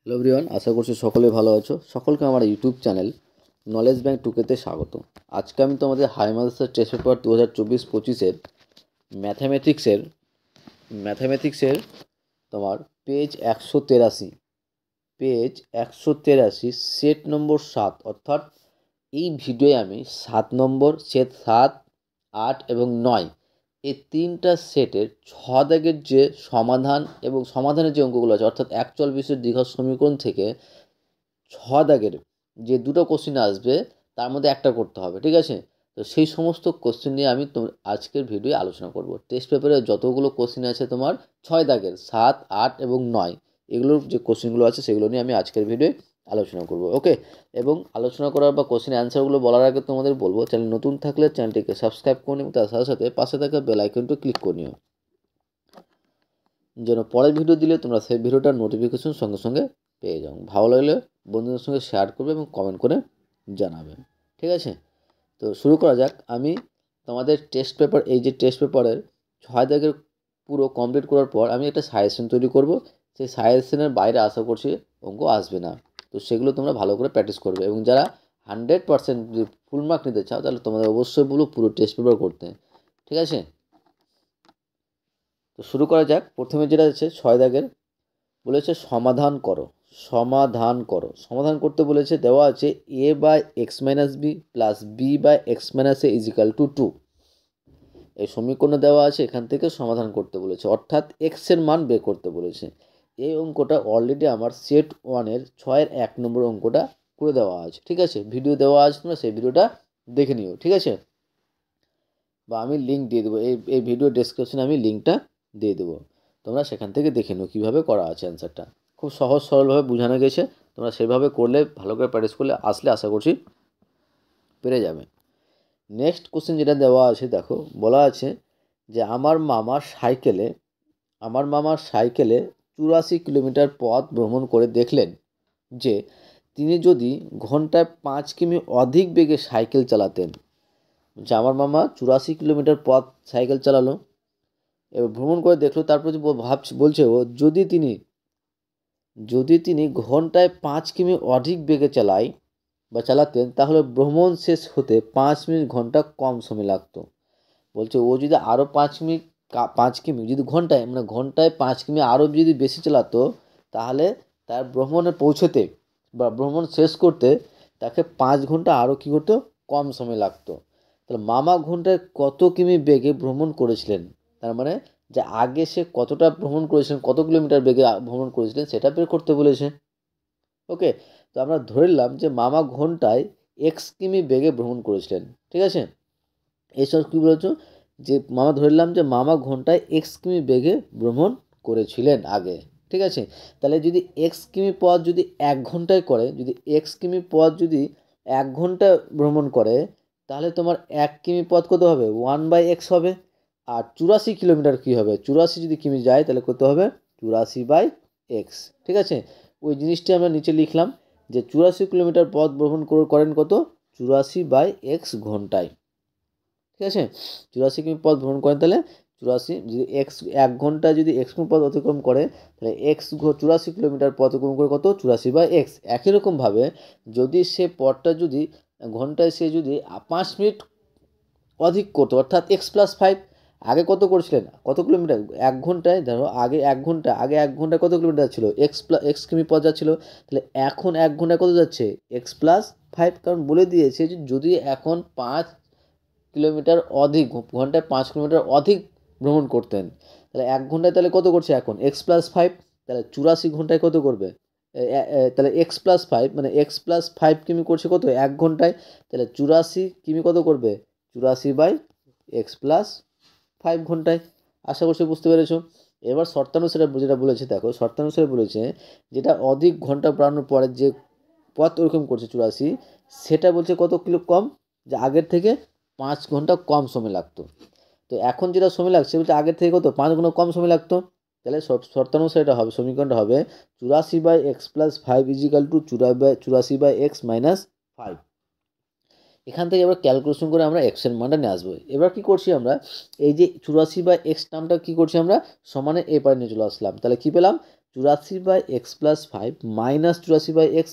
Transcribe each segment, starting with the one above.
Hello everyone, আশা করছি সকলে ভালো আছো। সকলকে আমার ইউটিউব চ্যানেল নলেজ ব্যাংক টুকেতে স্বাগত। আজকে আমি তোমাদের হাই মাদ্রাসার টেস্ট পেপার 2024-25-এর ম্যাথামেটিক্সের তোমার পেজ 183 সেট নম্বর 7, অর্থাৎ এই ভিডিওয়ে আমি 7 নম্বর, সেট 7, 8 এবং 9 এই তিনটা সেটের 6 দাগের যে সমাধান এবং সমাধানের যে অঙ্কগুলো আছে, অর্থাৎ একচল বিশিষ্ট দ্বিঘাত সমীকরণ থেকে 6 দাগের যে দুটো কোশ্চেন আসবে তার মধ্যে একটা করতে হবে, ঠিক আছে? তো সেই সমস্ত কোশ্চেন নিয়ে আমি আজকের ভিডিও আলোচনা করব। টেস্ট পেপারে যতগুলো কোশ্চেন আছে তোমার 6 দাগের, 7, 8 এবং 9 এগুলোর যে কোশ্চেনগুলো আছে সেগুলো নিয়ে আমি আজকের ভিডিও আলোচনা করব, ওকে? এবং আলোচনা করার বা কোশ্চেন অ্যান্সারগুলো বলার আগে তোমাদের বলবো, চ্যানেল নতুন থাকলে চ্যানেলটিকে সাবস্ক্রাইব করে নিও, তার সাথে সাথে পাশে থাকা বেল আইকনটি ক্লিক করে নিও, যেন পরের ভিডিও দিলে তোমরা সেই ভিডিওটার নোটিফিকেশন সঙ্গে সঙ্গে পেয়ে যাও। ভালো লাগলে বন্ধুদের সঙ্গে শেয়ার করবে এবং কমেন্ট করে জানাবে, ঠিক আছে? তো শুরু করা যাক। আমি তোমাদের টেস্ট পেপার, এই যে টেস্ট পেপারের 6 দাগের পুরো কমপ্লিট করার পর আমি একটা সাজেশন তৈরি করব। সেই সাজেশনের বাইরে আশা করছি অঙ্ক আসবে না। তো সেগুলো তোমরা ভালো করে প্র্যাকটিস করবে, এবং যারা 100% যদি ফুল মার্ক নিতে চাও তাহলে তোমাদের অবশ্যই বলবো পুরো টেস্ট পেপার করতে, ঠিক আছে? তো শুরু করা যাক। প্রথমে যেটা আছে 6 দাগের, বলেছে সমাধান করতে বলেছে। দেওয়া আছে a/x-b প্লাস b/x-a = 2। এই সমীকরণ দেওয়া আছে, এখান থেকে সমাধান করতে বলেছে, অর্থাৎ এক্সের মান বের করতে বলেছে। এই অঙ্কটা অলরেডি আমার সেট 1-এর 6-এর 1 নম্বর অঙ্কটা করে দেওয়া আছে, ঠিক আছে? ভিডিও দেওয়া আছে, তোমরা সেই ভিডিওটা দেখে নিও, ঠিক আছে? বা আমি লিঙ্ক দিয়ে দেবো, এই ভিডিও ডেসক্রিপশনে আমি লিঙ্কটা দিয়ে দেবো, তোমরা সেখান থেকে দেখে নিও কীভাবে করা আছে। অ্যান্সারটা খুব সহজ সরলভাবে বোঝানো গেছে, তোমরা সেভাবে করলে, ভালো করে প্র্যাকটিস করলে আসলে আশা করছি পেরে যাবে। নেক্সট কোশ্চেন যেটা দেওয়া আছে, দেখো বলা আছে যে আমার মামা সাইকেলে 84 কিলোমিটার পথ ভ্রমণ করে দেখলেন যে তিনি যদি ঘন্টায় 5 কিমি অধিক বেগে সাইকেল চালাতেন। যে আমার মামা 84 কিলোমিটার পথ সাইকেল চালালো, এবার ভ্রমণ করে দেখলো, তারপর বলছে ও যদি তিনি ঘন্টায় 5 কিমি অধিক বেগে চালাতেন তাহলে ভ্রমণ শেষ হতে 5 মিনিট ঘন্টা কম সময় লাগতো। বলছে ও যদি আরও 5 কিমি যদি ঘন্টায় 5 কিমি আরও যদি বেশি চালাতো, তাহলে তার ভ্রমণে পৌঁছতে বা ভ্রমণ শেষ করতে তাকে 5 ঘন্টা আরও কী করতো, কম সময় লাগতো। তাহলে মামা ঘন্টায় কত কিমি বেগে ভ্রমণ করেছিলেন, তার মানে যে আগে সে কতটা ভ্রমণ করেছিলেন, কত কিলোমিটার বেগে ভ্রমণ করেছিলেন সেটা বের করতে বলেছে, ওকে? তো আমরা ধরে নিলাম যে মামা ঘন্টায় এক্স কিমি বেগে ভ্রমণ করেছিলেন, ঠিক আছে? এইসব কী বলেছো, যে ধরে নিলাম যে মামা ঘন্টায় এক্স কিমি বেগে ভ্রমণ করেছিলেন আগে, ঠিক আছে? তাহলে যদি এক্স কিমি পথ যদি 1 ঘন্টায় করে, যদি এক্স কিমি পথ যদি 1 ঘন্টা ভ্রমণ করে, তাহলে তোমার 1 কিমি পথ কত হবে, 1/x হবে। আর 84 কিলোমিটার কী হবে, 84 যদি কিমি যায় তাহলে কত হবে, 84/x, ঠিক আছে? ওই জিনিসটি আমরা নিচে লিখলাম যে 84 কিলোমিটার পথ ভ্রমণ করেন কত, 84/x ঘন্টায়, ঠিক আছে? 84 কিমি পথ ভ্রমণ করেন, তাহলে 84 যদি এক্স 1 ঘন্টা যদি এক্স কিমি পথ অতিক্রম করে, তাহলে 84 কিলোমিটার পথ অতিক্রম করে কত, 84/x। একই রকমভাবে যদি সে পথটা যদি ঘন্টায় সে যদি 5 মিনিট অধিক করতো, অর্থাৎ x+5, আগে কত করেছিলেন, কত কিলোমিটার 1 ঘন্টায়, ধরো আগে 1 ঘন্টায় কত কিলোমিটার ছিল, এক্স কিমি পথ যাচ্ছিলো, তাহলে এখন 1 ঘন্টায় কত যাচ্ছে, x+5, কারণ বলে দিয়েছে যে যদি এখন 5 কিলোমিটার অধিক, ঘন্টায় 5 কিলোমিটার অধিক ভ্রমণ করতেন, তাহলে 1 ঘন্টায় তাহলে কত করছে এখন, x+5, তাহলে 84 ঘন্টায় কত করবে, তাহলে x+5 মানে x+5 কিমি করছে কত, 1 ঘন্টায়, তাহলে 84 কিমি কত করবে, 84/x+5 ঘন্টায়। আশা করছি বুঝতে পেরেছো। এবার শর্তানুসারে যেটা বলেছে, দেখো শর্তানুসারে বলেছে যেটা অধিক ঘন্টা বাড়ানোর পরে যে পথ ওরকম করছে 84, সেটা বলছে কত কিলো কম, যে আগের থেকে 5 ঘন্টা কম সময় লাগতো। তো এখন যেটা সময় লাগছে বলতে আগের থেকে কত 5 গুণ কম সময় লাগতো, তাহলে শর্তানুসারে এটা হবে, সমীকরণটা হবে 84/x+5 = 84/x-5। এখান থেকে এবার ক্যালকুলেশন করে আমরা এক্সের মানটা নিয়ে আসবো। এবার কী করছি আমরা, এই যে 84/x টার্মটা কী করছি আমরা, সমানে এ পারে নিয়ে চলে আসলাম, তাহলে কী পেলাম, 84/x+5 -84/x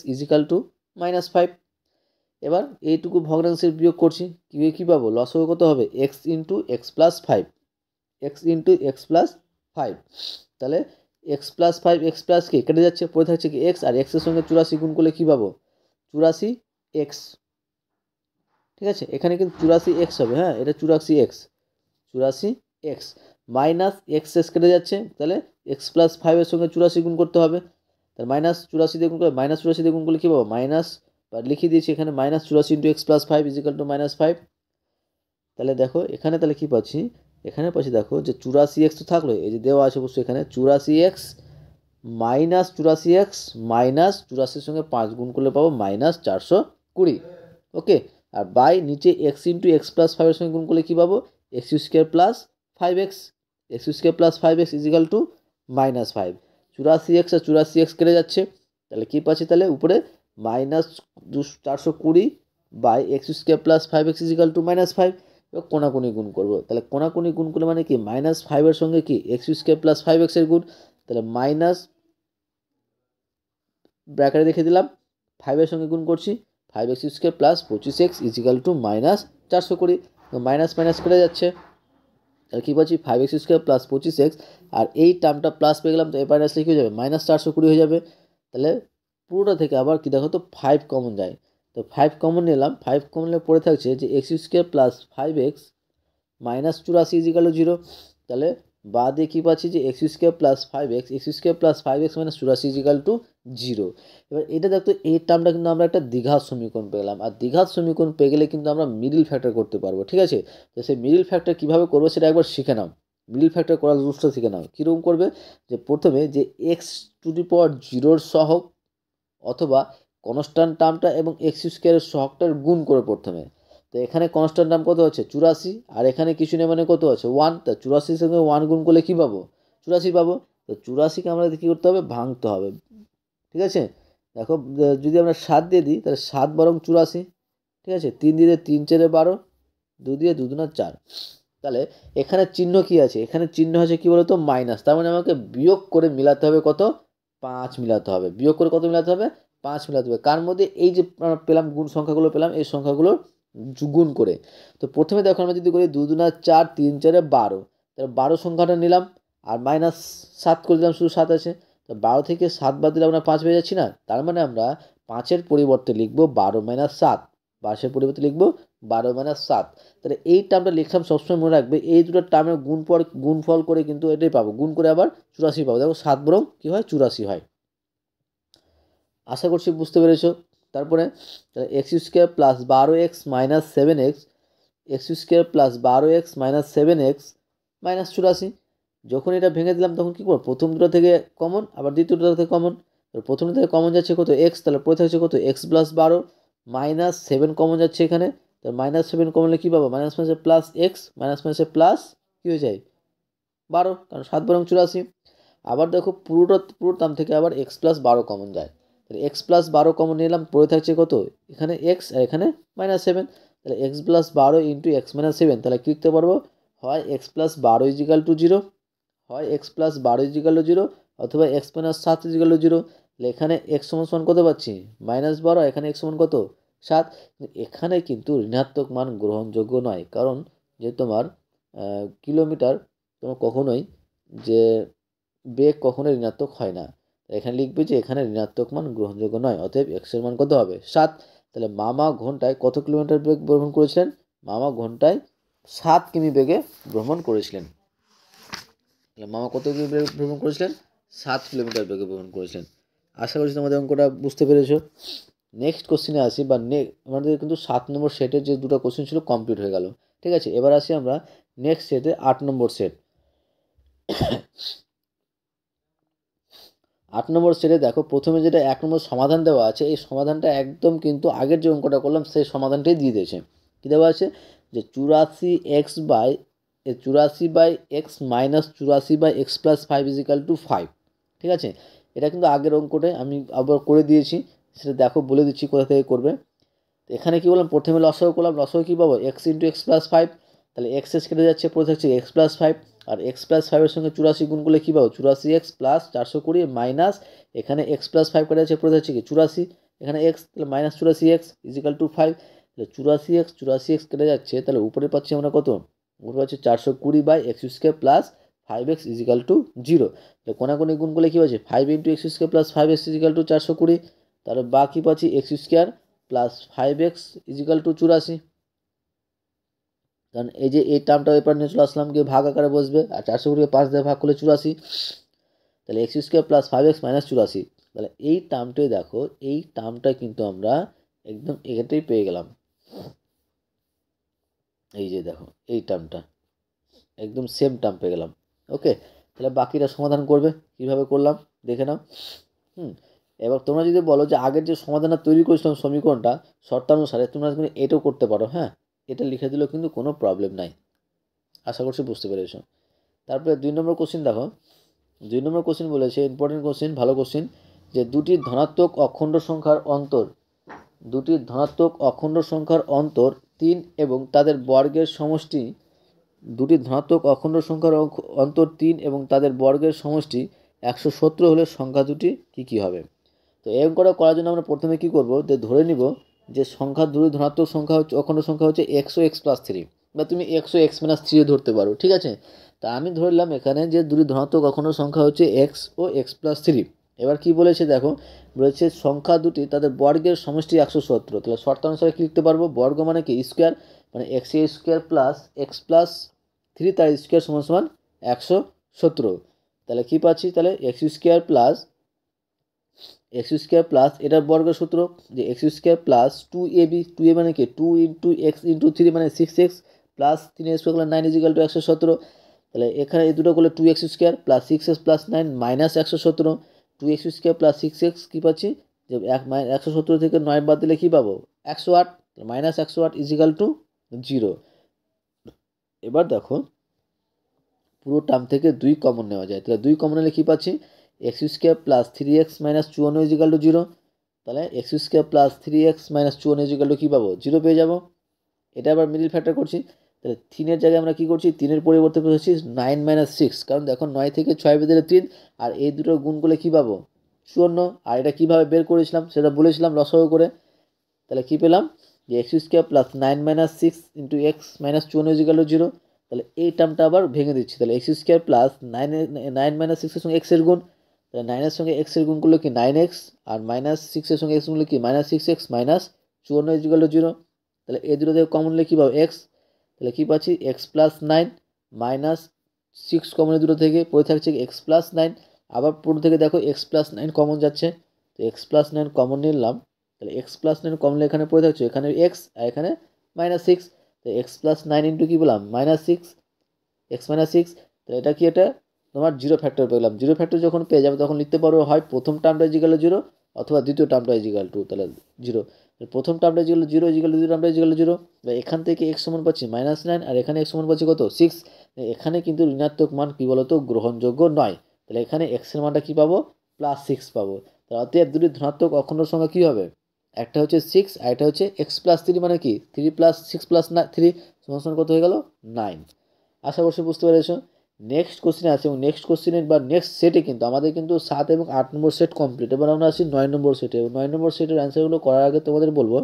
=-5। এবার এইটুকু ভগ্নাংশের বিয়োগ করছি, কী পাবো, লসাগু কত হবে, x × x+5, x × x+5। তাহলে x+5 x+ কি কেটে যাচ্ছে, পড়ে থাকছে কি x, আর এক্সের সঙ্গে 84 গুণ করলে কী পাবো, 84x। ঠিক আছে, এখানে কিন্তু 84x হবে, হ্যাঁ এটা 84x, 84x মাইনাস এক্স কেটে যাচ্ছে, তাহলে x+5 সঙ্গে 84 গুণ করতে হবে, তাহলে -84 দিয়ে গুণ করলে, -84 দিয়ে গুণ করলে কী পাবো, মাইনাস, বা লিখে দিয়েছি এখানে -84 × x+5 =-5। তাহলে দেখো এখানে তাহলে কী পাচ্ছি, এখানে পাচ্ছি দেখো যে 84x তো থাকলো, এই যে দেওয়া আছে অবশ্যই এখানে 84x -84x -84 সঙ্গে 5 গুণ করলে পাবো -420। ওকে, আর বাই নিচে x × x+5 সঙ্গে গুণ করলে কী পাবো, x² + 5x, x² + 5x =-5। 84x আর 84x কেটে যাচ্ছে, তাহলে কী পাচ্ছি, তাহলে উপরে -420 বাই x² + 5x =-5। এবার কোনাকুনি গুণ করবো, তাহলে কোনাকুনি গুণ করলে মানে কি, -5 সঙ্গে কি x² + 5x এর গুণ, তাহলে মাইনাস ব্র্যাকেটে রেখে দিলাম, 5 সঙ্গে গুণ করছি, 5x² + 25x =-420। মাইনাস মাইনাস কেটে যাচ্ছে, তাহলে কী পাচ্ছি, 5x² + 25x, আর এই টার্মটা প্লাস পেয়ে গেলাম, তো এই মাইনাস লিখে যাবে -420 হয়ে যাবে। তাহলে পুরোটা থেকে আবার কি দেখো তো 5 কমন যায়, তো 5 কমন নিলাম, 5 কমন নিলে পড়ে থাকছে যে x² + 5x -84 =0। তাহলে বা দিয়ে কী পাচ্ছি যে x² + 5x, x² + 5x -84 =0। এবার এটা দেখতো, এই টার্মটা কিন্তু আমরা একটা দ্বিঘাত সমীকরণ পেলাম, আর দ্বিঘাত সমীকরণ পেয়ে গেলে কিন্তু আমরা মিডল ফ্যাক্টর করতে পারবো। ঠিক আছে, তো সেই মিডল ফ্যাক্টর কীভাবে করবো সেটা একবার শিখে নাও, মিডল ফ্যাক্টর করার রুলসটা শিখে নাও। কীরকম করবে, যে প্রথমে যে x⁴ সহগ অথবা কনস্ট্যান্ট টার্মটা এবং x² সহগটার গুণ করে প্রথমে, তো এখানে কনস্ট্যান্ট টার্ম কত আছে 84, আর এখানে কিছু নেই মানে কত আছে 1, তা 84 সঙ্গে 1 গুণ করলে কী পাবো, 84 পাবো। তো 84কে আমরা কী করতে হবে, ভাঙতে হবে। ঠিক আছে, দেখো যদি আমরা 7 দিয়ে দিই, তাহলে 7 বরং 84। ঠিক আছে, 3 দিয়ে 3 × 4 = 12, 2 দিয়ে 2 × 4। তাহলে এখানে চিহ্ন কি আছে, এখানে চিহ্ন আছে কি বলতো, মাইনাস, তার মানে আমাকে বিয়োগ করে মিলাতে হবে কত, 5 মিলাতে হবে। বিয়োগ করে কত মিলাতে হবে, 5 মিলাতে হবে। কার মধ্যে, এই যে পেলাম গুণ সংখ্যাগুলো পেলাম, এই সংখ্যাগুলো গুণ করে। তো প্রথমে দেখো আমরা যদি করি 2 × 2 = 4, 3 × 4 = 12, তাহলে 12 সংখ্যাটা নিলাম, আর -7 করে দিলাম, শুধু 7 আছে। তো 12 থেকে 7 বাদ দিলে আমরা 5 পেয়ে যাচ্ছি না, তার মানে আমরা 5-এর পরিবর্তে লিখবো 12 - 7, 5-এর পরিবর্তে লিখবো 12 - 7। তাহলে এই টার্মটা লিখলাম, সবসময় মনে রাখবে এই দুটো টার্মের গুণফল করে কিন্তু এটাই পাবো, গুণ করে আবার 84 পাবো। দেখো 7 বরং কী হয়, 84 হয়। আশা করছি বুঝতে পেরেছো। তারপরে x² + 12x - 7x, x² + 12x - 7x -84। যখন এটা ভেঙে দিলাম তখন কী করবো, প্রথম দুটো থেকে কমন, আবার দ্বিতীয় দুটো থেকে কমন। প্রথম থেকে কমন যাচ্ছে কত, x, তাহলে পড়ে থাকছে কত, x + 12 -7 কমন যাচ্ছে এখানে, তো -7 কমলে কী পাবো, মাইনাস মাইনাসে প্লাস এক্স, মাইনাস মাইনাসে প্লাস কী হয়ে যায় 12, কারণ 7 বরং 84। আবার দেখো পুরো টার্ম থেকে আবার x + 12 কমন যায়, তাহলে x + 12 কমন নিলাম, পড়ে থাকছে কত, এখানে x আর এখানে -7, তাহলে x + 12 × x - 7, তাহলে কী লিখতে পারবো, হয় x + 12 = 0, হয় x + 12 = 0, অথবা x - 7 = 0। তাহলে এখানে x সমান কত পাচ্ছি, -12, এখানে x সমান কত, 7। এখানে কিন্তু ঋণাত্মক মান গ্রহণযোগ্য নয়, কারণ যে তোমার কিলোমিটার, তোমার কখনোই যে বেগ কখনোই ঋণাত্মক হয় না। এখানে লিখবে যে এখানে ঋণাত্মক মান গ্রহণযোগ্য নয়, অতএব x-এর মান কত হবে, 7। তাহলে মামা ঘন্টায় কত কিলোমিটার বেগ ভ্রমণ করেছিলেন, মামা ঘন্টায় 7 কিমি বেগে ভ্রমণ করেছিলেন। তাহলে মামা কত কিমি বেগে ভ্রমণ করেছিলেন, 7 কিলোমিটার বেগে ভ্রমণ করেছিলেন। আশা করছি তোমাদের অঙ্কটা বুঝতে পেরেছো। নেক্সট কোশ্চেনে আসি, বা আমাদের কিন্তু 7 নম্বর সেটের যে দুটো কোশ্চেন ছিল কমপ্লিট হয়ে গেল। ঠিক আছে, এবার আসি আমরা নেক্সট সেটে, 8 নম্বর সেট। 8 নম্বর সেটে দেখো, প্রথমে যেটা 1 নম্বর সমাধান দেওয়া আছে, এই সমাধানটা একদম কিন্তু আগের যে অঙ্কটা করলাম সেই সমাধানটাই দিয়ে দিয়েছে। কী দেওয়া আছে, যে 84x - 5 = 5। ঠিক আছে, এটা কিন্তু আগের অঙ্কটাই আমি আবার করে দিয়েছি, সেটা দেখো বলে দিচ্ছি কোথা থেকে করবে। এখানে কী বললাম, প্রথমে লসাগু করলাম, লসাগু কী পাবো, x × x + 5, তাহলে এক্স এক্স কেটে যাচ্ছে, পড়ে থাকছে এক্স প্লাস ফাইভ। আর এক্স প্লাস ফাইভের সঙ্গে 84 গুণ করলে কী পাবো? 84x প্লাস 420 মাইনাস এখানে এক্স প্লাস ফাইভ কেটে যাচ্ছে, পড়ে যাচ্ছে কি 84, এখানে এক্স, তাহলে মাইনাস 84x ইজিক্যাল টু 5। তাহলে 84x কেটে যাচ্ছে, তাহলে উপরে পাচ্ছি আমরা কত? উপরে পাচ্ছি 420/x² plus 5x is equal to 0। তাহলে কোনাকুনি গুণ করলে কী পাচ্ছি? 5 × x² plus 5x is equal two 420। তাহলে বাকি পাচ্ছি x² plus 5x is equal two 84। কারণ এই যে এই টার্মটা এবার নিয়ে চলে আসলাম, গিয়ে ভাগ আকারে বসবে, আর 420কে 5 দিয়ে ভাগ করলে 84। তাহলে x² প্লাস 5x মাইনাস 84। তাহলে এই টার্মটাই দেখো, এই টার্মটা কিন্তু আমরা একদম এখানটাই পেয়ে গেলাম। এই যে দেখো এই টার্মটা একদম সেম টার্ম পেয়ে গেলাম। ওকে, তাহলে বাকিটা সমাধান করবে, কিভাবে করলাম দেখে নাও। এবার তোমরা যদি বলো যে আগের যে সমাধানটা তৈরি করেছিলাম সমীকরণটা শর্তানুসারে, তোমরা কিন্তু এটাও করতে পারো। হ্যাঁ, এটা লিখে দিলেও কিন্তু কোনো প্রবলেম নাই। আশা করছি বুঝতে পেরেছো। তারপরে 2 নম্বর কোশ্চিন দেখো। 2 নম্বর কোশ্চিন বলেছে, ইম্পর্টেন্ট কোশ্চিন, ভালো কোশ্চিন, যে দুটি ধনাত্মক অখণ্ড সংখ্যার অন্তর 3 এবং তাদের বর্গের সমষ্টি 117 হলে সংখ্যা দুটি কী হবে? তো এরকম করার জন্য আমরা প্রথমে কি করব, যে ধরে নিব যে সংখ্যা দুটি ধনাত্মক সংখ্যা হচ্ছে, অখণ্ড সংখ্যা হচ্ছে x ও x প্লাস 3, বা তুমি x ও x মাইনাস 3 ধরতে পারো। ঠিক আছে, তা আমি ধরলাম এখানে যে দুটি ধনাত্মক অখণ্ড সংখ্যা হচ্ছে x ও x প্লাস 3। এবার কি বলেছে দেখো, বলেছে সংখ্যা দুটি তাদের বর্গের সমষ্টি 117। তাহলে শর্তানুসারে কি লিখতে পারবো? বর্গ মানে কি স্কোয়ার, মানে x² প্লাস x প্লাস 3 তার স্কোয়ার সমান সমান 117। তাহলে কি পাচ্ছি? তাহলে x² প্লাস এটার বর্গের সূত্র, যে x² প্লাস 2ab, 2a মানে কি 2 × x × 3 মানে 6x প্লাস 3x² করলে 9 ইজিক্যাল টু 117। তাহলে এখানে এই দুটো করলে 2x² plus 6x plus 9 minus 117। 2x² plus 6x কী পাচ্ছি? যে 117 থেকে 9 বাদ দিলে কী পাবো? 108, মাইনাস 108 ইজিক্যাল টু 0। এবার দেখো পুরো টার্ম থেকে 2 কমন নেওয়া যায়, তাহলে 2 কমন নিলে কী পাচ্ছি? x² plus 3x minus 54 equal to 0। তাহলে x² plus 3x minus 54 equal to কী পাবো? 0 পেয়ে যাবো। এটা আবার মিডিল ফ্যাক্টর করছি, তাহলে 3-এর জায়গায় আমরা কী করছি? 3-এর পরিবর্তে বসেছি 9 মাইনাস 6, কারণ দেখো 9 থেকে 6 বেঁধে 3, আর এই দুটো গুণ করলে কী পাবো? 54। আর এটা কীভাবে বের করেছিলাম সেটা বলেছিলাম লসাগু করে। তাহলে কী পেলাম? যে x² plus 9 minus 6 into x minus 54 equal to 0। তাহলে এই টার্মটা আবার ভেঙে দিচ্ছি, তাহলে x² প্লাস 9 মাইনাস 6-এর সঙ্গে x এর গুণ, তাহলে 9-এর সঙ্গে x এর গুণ করলে কি 9x, আর মাইনাস 6-এর সঙ্গে x গুণলে কি minus 6x minus 54 equal to 0। তাহলে এই দুটো থেকে কমন নিলে কী পাবো? x। তাহলে কী পাচ্ছি? x প্লাস 9 মাইনাস 6 কমনের দুটো থেকে পড়ে থাকছে x প্লাস 9। আবার পুরো থেকে দেখো x প্লাস 9 কমন যাচ্ছে, তো x প্লাস 9 কমন নিলাম। তাহলে x প্লাস 9 কমলে এখানে পড়ে থাকছে, এখানে x আর এখানে মাইনাস 6। তো x প্লাস 9 ইন্টু কী বললাম? Minus 6, x minus 6। তাহলে এটা কি? এটা তোমার 0 ফ্যাক্টর পেলাম। 0 ফ্যাক্টর যখন পেয়ে যাবে তখন লিখতে পারো হয় প্রথম টার্মটা ইজিক্যাল টু 0 অথবা দ্বিতীয় টার্মটা ইজিক্যাল টু, তাহলে 0। প্রথম টার্মটা ইজিক্যাল টু 0, ইজিক্যাল টু দ্বিতীয় টার্মটা ইজিক্যাল টু 0। এখান থেকে x সমান পাচ্ছি মাইনাস 9, আর এখানে x সমান পাচ্ছি কত? 6। এখানে কিন্তু ঋণাত্মক মান কী বলতো? গ্রহণযোগ্য নয়। তাহলে এখানে x এর মানটা কী পাবো? প্লাস 6 পাবো। তাহলে অতএব দুটি ধনাত্মক অখণ্ড সংখ্যা কী হবে? একটা হচ্ছে 6 আর একটা হচ্ছে x প্লাস 3, মানে কি 3 প্লাস 6 প্লাস 3 সমান কত হয়ে গেল? 9। আশা করছি বুঝতে পেরেছো। নেক্সট কোশ্চেনে আছে, এবং নেক্সট কোশ্চেনের বা নেক্সট সেটে কিন্তু আমাদের কিন্তু 7 এবং 8 নম্বর সেট কমপ্লিট। এবার আমরা আসি 9 নম্বর সেটে। 9 নম্বর সেটের অ্যান্সারগুলো করার আগে তোমাদের বলবো,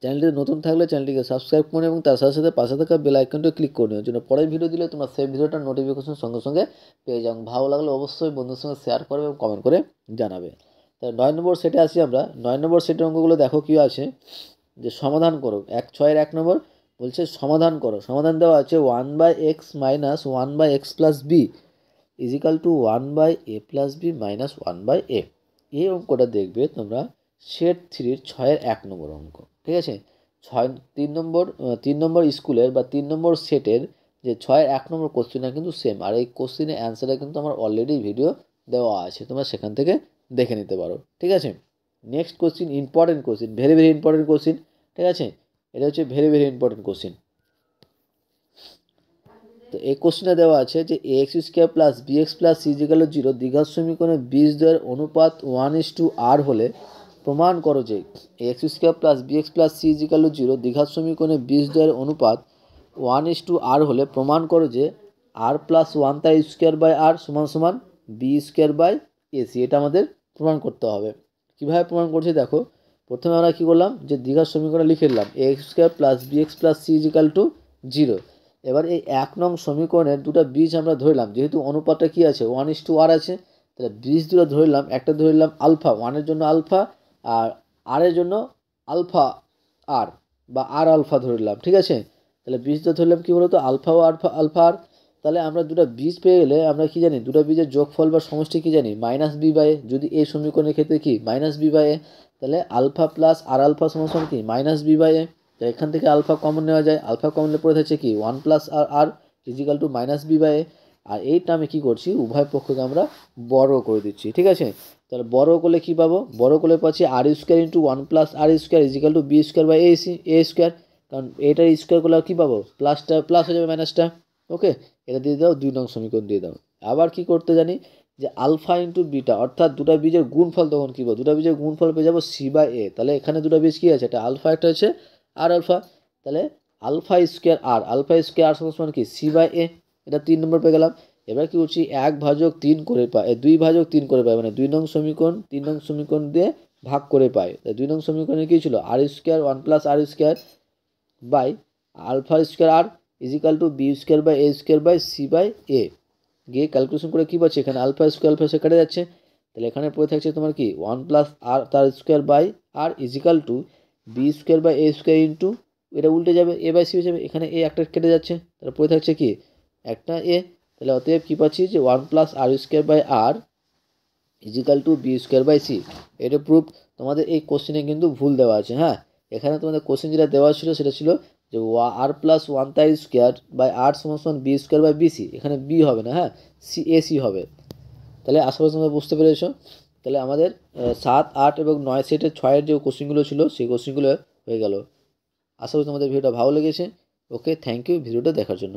চ্যানেলটি নতুন থাকলে চ্যানেলটিকে সাবস্ক্রাইব করুন এবং তার সাথে সাথে পাশে থাকা বেল আইকনটি ক্লিক করে নেওয়ার জন্য পরের ভিডিও দিলে তোমরা সেই ভিডিওটার নোটিফিকেশন সঙ্গে সঙ্গে পেয়ে যাও। ভালো লাগলে অবশ্যই বন্ধুর সঙ্গে শেয়ার করবে এবং কমেন্ট করে জানাবে। তাই 9 নম্বর সেটে আসি আমরা। 9 নম্বর সেটের অঙ্কগুলো দেখো কী আছে, যে সমাধান করো। 6-এর 1 নম্বর বলছে সমাধান করো। সমাধান দেওয়া আছে 1/x minus 1/x plus b equal to 1/a plus b minus 1/a। এই অঙ্কটা দেখবে তোমরা সেট 3-র 6-এর 1 নম্বর অঙ্ক। ঠিক আছে, 3 নম্বর স্কুলের বা 3 নম্বর সেটের যে 6-এর 1 নম্বর কোশ্চেনটা কিন্তু সেম, আর এই কোশ্চেনের অ্যান্সারটা কিন্তু আমার অলরেডি ভিডিও দেওয়া আছে, তোমরা সেখান থেকে দেখে নিতে পারো। ঠিক আছে, next question, important question, very very important question. ঠিক আছে, এটা হচ্ছে ভেরি ভেরি ইম্পর্টেন্ট কোশ্চিন। তো এই কোশ্চেনটা দেওয়া আছে যে ax² plus bx plus c equal to 0 দ্বিঘাত সমীকরণে বীজদ্বয়ের অনুপাত 1:r হলে প্রমাণ করো যে ax² plus bx plus c equal to 0 দ্বিঘাত সমীকরণে বীজদ্বয়ের অনুপাত 1:r হলে প্রমাণ করো যে r+1 তার স্কোয়ার বাই r সমান সমান বি স্কোয়ার বাই এসি। এটা আমাদের প্রমাণ করতে হবে। কীভাবে প্রমাণ করছি দেখো, প্রথমে আমরা কী করলাম, যে দ্বিঘাত সমীকরণ লিখে নিলাম a² + bx + c = 0। এবার এই 1 নং সমীকরণের দুটো বীজ আমরা ধরলাম, যেহেতু অনুপাতটা কী আছে 1:r আছে, তাহলে বীজ দুটো ধরলাম, একটা ধরলাম আলফা, 1-এর জন্য আলফা আর r-এর জন্য আলফা আর বা আর আলফা ধরলাম, ঠিক আছে। তাহলে বীজটা ধরলাম কী বলতো, আলফা ও আলফা আর। তাহলে আমরা দুটো বীজ পেয়ে গেলে আমরা কি জানি, দুটো বীজের যোগফল বা সমষ্টি কি জানি, -b/a। যদি এই সমীকরণের ক্ষেত্রে কি -b/a, তাহলে আলফা প্লাস আর আলফা সমান কি -b/a। তো এখান থেকে আলফা কমন নেওয়া যায়, আলফা কমন পড়ে থাকছে কি 1 + আর = -b/a। আর এইটা আমি কী করছি, উভয় পক্ষকে আমরা বড় করে দিচ্ছি, ঠিক আছে। তাহলে বড় করলে কী পাবো, বড় করলে পাচ্ছি r² × 1 + r² = b²/a²। কারণ এটার স্কোয়ার করলে কী পাবো, প্লাসটা প্লাস হয়ে যাবে মাইনাসটা। ওকে, এটা দিয়ে দাও, 2 নং সমীকরণ দিয়ে দাও। আবার কি করতে জানি, যে আলফা ইন্টু বিটা, অর্থাৎ দুটো বীজের গুণফল, তখন কী পাবো, দুটো বীজের গুণফল পেয়ে যাবো c/a। তাহলে এখানে দুটো বীজ কী আছে, একটা আলফা একটা হচ্ছে আর আলফা। তাহলে আলফা² সমান কি c/a। এটা 3 নম্বর পেয়ে গেলাম। এবার কি করছি, 1/3 করে পাই, 2/3 করে পাই, মানে 2 নং সমীকরণ 3 নং সমীকরণ দিয়ে ভাগ করে পাই। 2 নং সমীকরণে কী ছিল, r² 1 + r² by আলফা² r = b²/a²/c/a। গিয়ে ক্যালকুলেশন করে কী পাচ্ছি, এখানে আলফা² কেটে যাচ্ছে। তাহলে এখানে পড়ে থাকছে তোমার কি 1 + r তার স্কোয়ার বাই r = b²/a² এটা উল্টে যাবে, a/c হয়ে যাবে। এখানে a একটা কেটে যাচ্ছে, তাহলে পড়ে থাকছে কি একটা a। তাহলে অতএব কী পাচ্ছি, যে 1 + r² = b²/c। এটা প্রুফ। তোমাদের এই কোশ্চেনে কিন্তু ভুল দেওয়া আছে, হ্যাঁ। এখানে তোমাদের কোশ্চেন যেটা দেওয়া ছিল সেটা ছিল যে r+1 তার স্কোয়ার বাই r সমান b²/bc। এখানে b হবে না, হ্যাঁ, ac হবে। তাহলে আশা করি তোমরা বুঝতে পেরেছো। তাহলে আমাদের 7, 8 এবং 9 সেটের 6-এর যে কোশ্চেনগুলো ছিল সেই কোশ্চেনগুলো হয়ে গেল। আশা করি তোমাদের ভিডিওটা ভালো লেগেছে। ওকে, থ্যাংক ইউ ভিডিওটা দেখার জন্য।